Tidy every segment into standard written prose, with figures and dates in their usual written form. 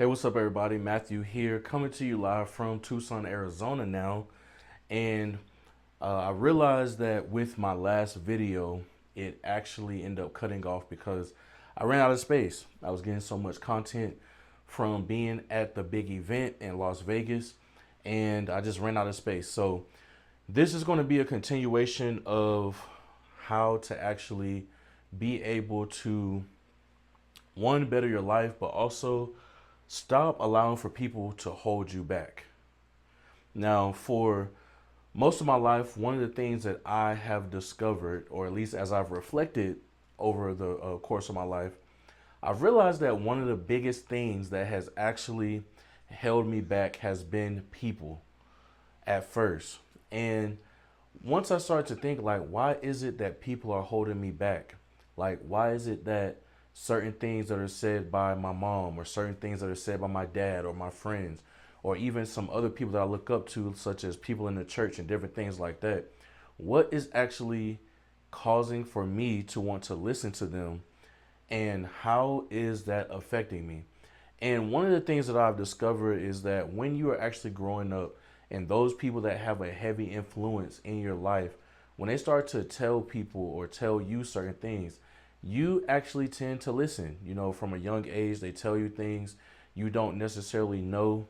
Hey, what's up, everybody? Matthew here, coming to you live from Tucson, Arizona now. And I realized that with my last video, it actually ended up cutting off because I ran out of space. I was getting so much content from being at the big event in Las Vegas, and I just ran out of space. So, this is going to be a continuation of how to actually be able to, one, better your life, but also stop allowing for people to hold you back. Now, for most of my life, one of the things that I have discovered, or at least as I've reflected over the course of my life, I've realized that one of the biggest things that has actually held me back has been people at first. And once I started to think, like, why is it that people are holding me back? Like, why is it that certain things that are said by my mom, or certain things that are said by my dad or my friends, or even some other people that I look up to, such as people in the church and different things like that, what is actually causing for me to want to listen to them, and how is that affecting me? And one of the things that I've discovered is that when you are actually growing up, and those people that have a heavy influence in your life, when they start to tell people or tell you certain things, you actually tend to listen. You know, from a young age, they tell you things you don't necessarily know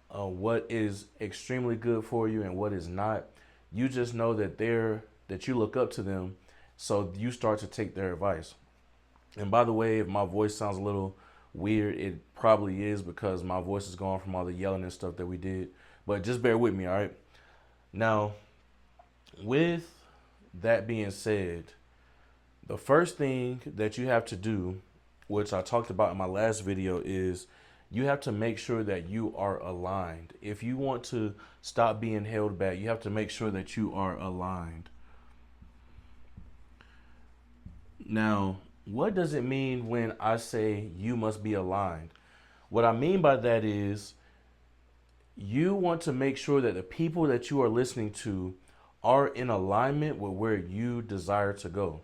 what is extremely good for you and what is not. You just know that you look up to them, so you start to take their advice. And by the way, if my voice sounds a little weird, it probably is because my voice is gone from all the yelling and stuff that we did. But just bear with me, all right? Now, with that being said, the first thing that you have to do, which I talked about in my last video, is you have to make sure that you are aligned. If you want to stop being held back, you have to make sure that you are aligned. Now, what does it mean when I say you must be aligned? What I mean by that is you want to make sure that the people that you are listening to are in alignment with where you desire to go.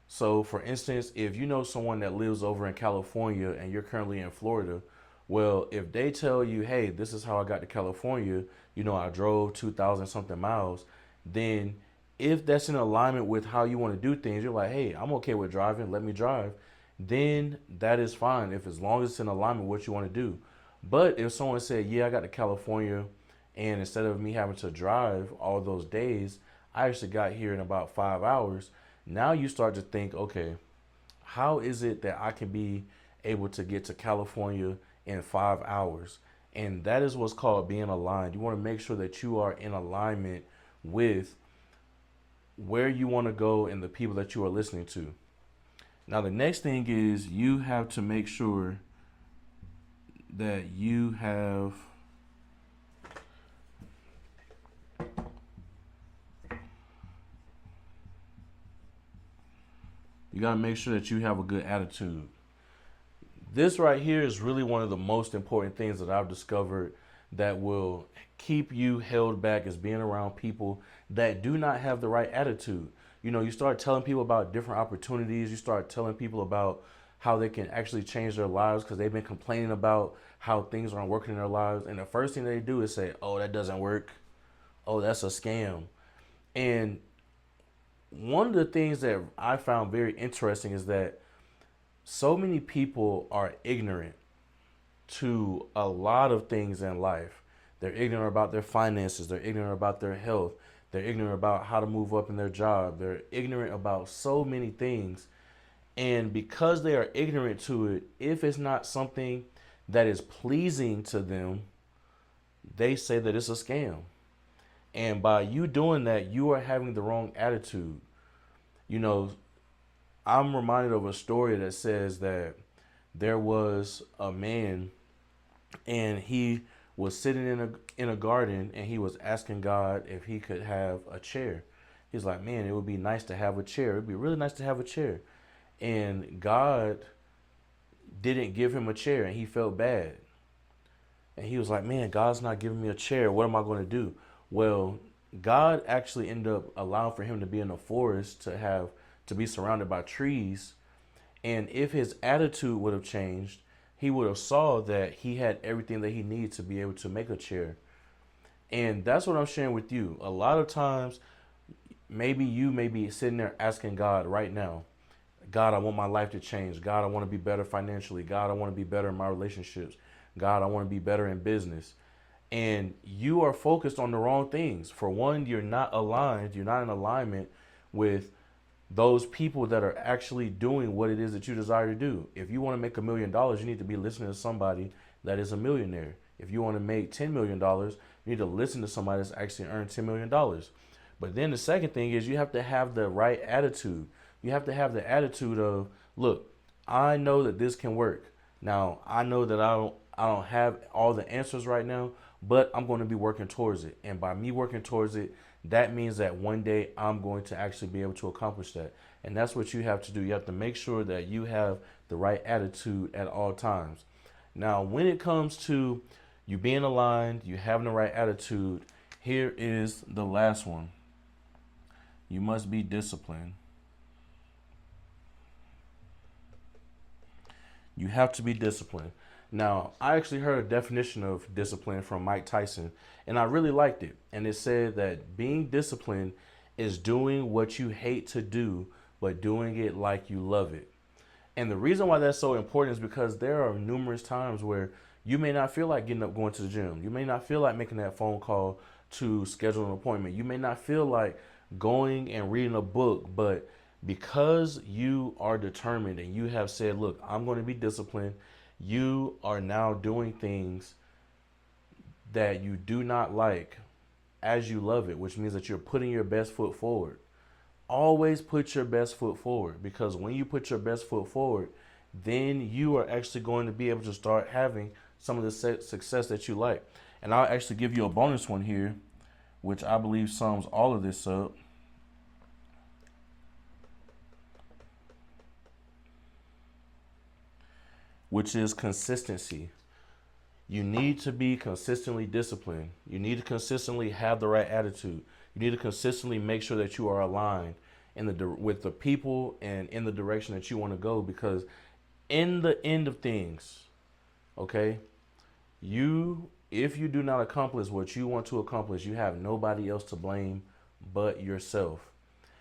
So, for instance, if you know someone that lives over in California and you're currently in Florida, well, if they tell you, hey, this is how I got to California, I drove 2,000 something miles, then if that's in alignment with how you want to do things, you're like, hey, I'm okay with driving, let me drive, then that is fine if as long as it's in alignment with what you want to do. But if someone said, yeah, I got to California, and instead of me having to drive all those days, I actually got here in about 5 hours, now you start to think, okay, how is it that I can be able to get to California in 5 hours? And that is what's called being aligned. You want to make sure that you are in alignment with where you want to go and the people that you are listening to. Now, the next thing is you have to make sure that you got to make sure that you have a good attitude. This right here is really one of the most important things that I've discovered that will keep you held back, is being around people that do not have the right attitude. You start telling people about different opportunities. You start telling people about how they can actually change their lives because they've been complaining about how things aren't working in their lives. And the first thing they do is say, oh, that doesn't work. Oh, that's a scam. And one of the things that I found very interesting is that so many people are ignorant to a lot of things in life. They're ignorant about their finances. They're ignorant about their health. They're ignorant about how to move up in their job. They're ignorant about so many things. And because they are ignorant to it, if it's not something that is pleasing to them, they say that it's a scam. And by you doing that, you are having the wrong attitude. You know, I'm reminded of a story that says that there was a man, and he was sitting in a garden, and he was asking God if he could have a chair. He's like, man, it would be nice to have a chair. It'd be really nice to have a chair. And God didn't give him a chair, and he felt bad. And he was like, man, God's not giving me a chair. What am I going to do? Well, God actually ended up allowing for him to be in a forest, to be surrounded by trees. And if his attitude would have changed, he would have saw that he had everything that he needed to be able to make a chair. And that's what I'm sharing with you. A lot of times, maybe you may be sitting there asking God right now, God, I want my life to change. God, I want to be better financially. God, I want to be better in my relationships. God, I want to be better in business. And you are focused on the wrong things. For one, you're not aligned, you're not in alignment with those people that are actually doing what it is that you desire to do. If you want to make $1 million, you need to be listening to somebody that is a millionaire. If you want to make $10 million, you need to listen to somebody that's actually earned $10 million. But then the second thing is you have to have the right attitude. You have to have the attitude of, look, I know that this can work. Now I know that I don't have all the answers right now, but I'm going to be working towards it. And by me working towards it, that means that one day I'm going to actually be able to accomplish that. And that's what you have to do. You have to make sure that you have the right attitude at all times. Now, when it comes to you being aligned, you having the right attitude, here is the last one. You must be disciplined. You have to be disciplined. Now, I actually heard a definition of discipline from Mike Tyson, and I really liked it. And it said that being disciplined is doing what you hate to do, but doing it like you love it. And the reason why that's so important is because there are numerous times where you may not feel like getting up going to the gym. You may not feel like making that phone call to schedule an appointment. You may not feel like going and reading a book, but because you are determined and you have said, look, I'm going to be disciplined, you are now doing things that you do not like as you love it, which means that you're putting your best foot forward. Always put your best foot forward, because when you put your best foot forward, then you are actually going to be able to start having some of the success that you like. And I'll actually give you a bonus one here, which I believe sums all of this up. Which is consistency. You need to be consistently disciplined. You need to consistently have the right attitude. You need to consistently make sure that you are aligned with the people and in the direction that you want to go. Because in the end of things, okay, if you do not accomplish what you want to accomplish, you have nobody else to blame but yourself.